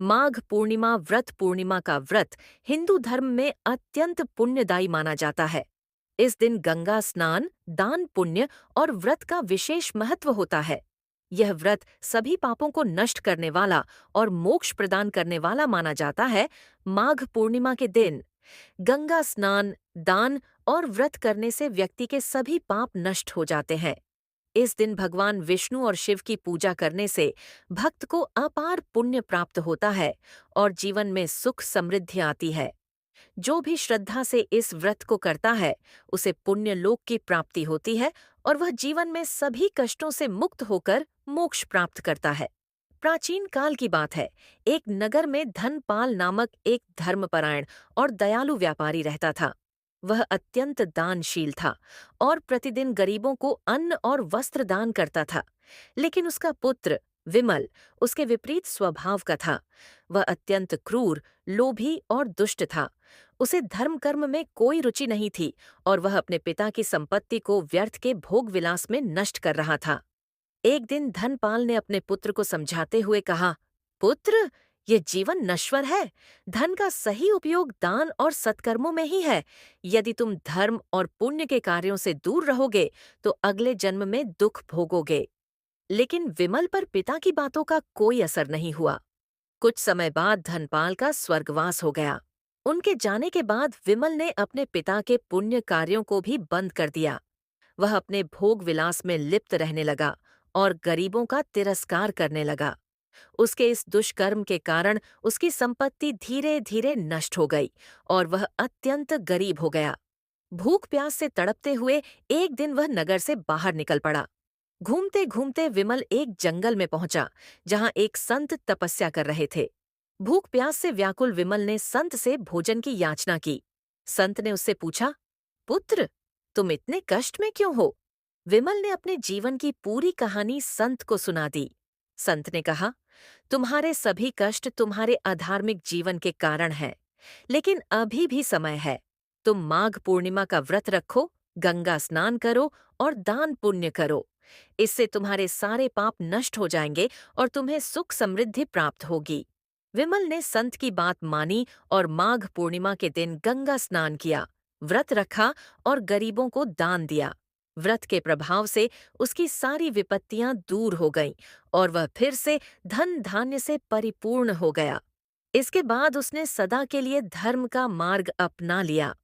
माघ पूर्णिमा व्रत पूर्णिमा का व्रत हिंदू धर्म में अत्यंत पुण्यदायी माना जाता है। इस दिन गंगा स्नान, दान पुण्य और व्रत का विशेष महत्व होता है। यह व्रत सभी पापों को नष्ट करने वाला और मोक्ष प्रदान करने वाला माना जाता है। माघ पूर्णिमा के दिन गंगा स्नान, दान और व्रत करने से व्यक्ति के सभी पाप नष्ट हो जाते हैं। इस दिन भगवान विष्णु और शिव की पूजा करने से भक्त को अपार पुण्य प्राप्त होता है और जीवन में सुख समृद्धि आती है। जो भी श्रद्धा से इस व्रत को करता है, उसे पुण्य लोक की प्राप्ति होती है और वह जीवन में सभी कष्टों से मुक्त होकर मोक्ष प्राप्त करता है। प्राचीन काल की बात है। एक नगर में धनपाल नामक एक धर्मपरायण और दयालु व्यापारी रहता था। वह अत्यंत दानशील था और प्रतिदिन गरीबों को अन्न और वस्त्र दान करता था। लेकिन उसका पुत्र विमल उसके विपरीत स्वभाव का था। वह अत्यंत क्रूर, लोभी और दुष्ट था। उसे धर्म कर्म में कोई रुचि नहीं थी और वह अपने पिता की संपत्ति को व्यर्थ के भोग विलास में नष्ट कर रहा था। एक दिन धनपाल ने अपने पुत्र को समझाते हुए कहा, पुत्र, ये जीवन नश्वर है। धन का सही उपयोग दान और सत्कर्मों में ही है। यदि तुम धर्म और पुण्य के कार्यों से दूर रहोगे तो अगले जन्म में दुख भोगोगे। लेकिन विमल पर पिता की बातों का कोई असर नहीं हुआ। कुछ समय बाद धनपाल का स्वर्गवास हो गया। उनके जाने के बाद विमल ने अपने पिता के पुण्य कार्यों को भी बंद कर दिया। वह अपने भोग विलास में लिप्त रहने लगा और गरीबों का तिरस्कार करने लगा। उसके इस दुष्कर्म के कारण उसकी संपत्ति धीरे धीरे नष्ट हो गई और वह अत्यंत गरीब हो गया। भूख प्यास से तड़पते हुए एक दिन वह नगर से बाहर निकल पड़ा। घूमते घूमते विमल एक जंगल में पहुंचा, जहां एक संत तपस्या कर रहे थे। भूख प्यास से व्याकुल विमल ने संत से भोजन की याचना की। संत ने उससे पूछा, पुत्र, तुम इतने कष्ट में क्यों हो? विमल ने अपने जीवन की पूरी कहानी संत को सुना दी। संत ने कहा, तुम्हारे सभी कष्ट तुम्हारे अधार्मिक जीवन के कारण हैं, लेकिन अभी भी समय है। तुम माघ पूर्णिमा का व्रत रखो, गंगा स्नान करो और दान पुण्य करो। इससे तुम्हारे सारे पाप नष्ट हो जाएंगे और तुम्हें सुख समृद्धि प्राप्त होगी। विमल ने संत की बात मानी और माघ पूर्णिमा के दिन गंगा स्नान किया, व्रत रखा और गरीबों को दान दिया। व्रत के प्रभाव से उसकी सारी विपत्तियां दूर हो गईं और वह फिर से धन धान्य से परिपूर्ण हो गया। इसके बाद उसने सदा के लिए धर्म का मार्ग अपना लिया।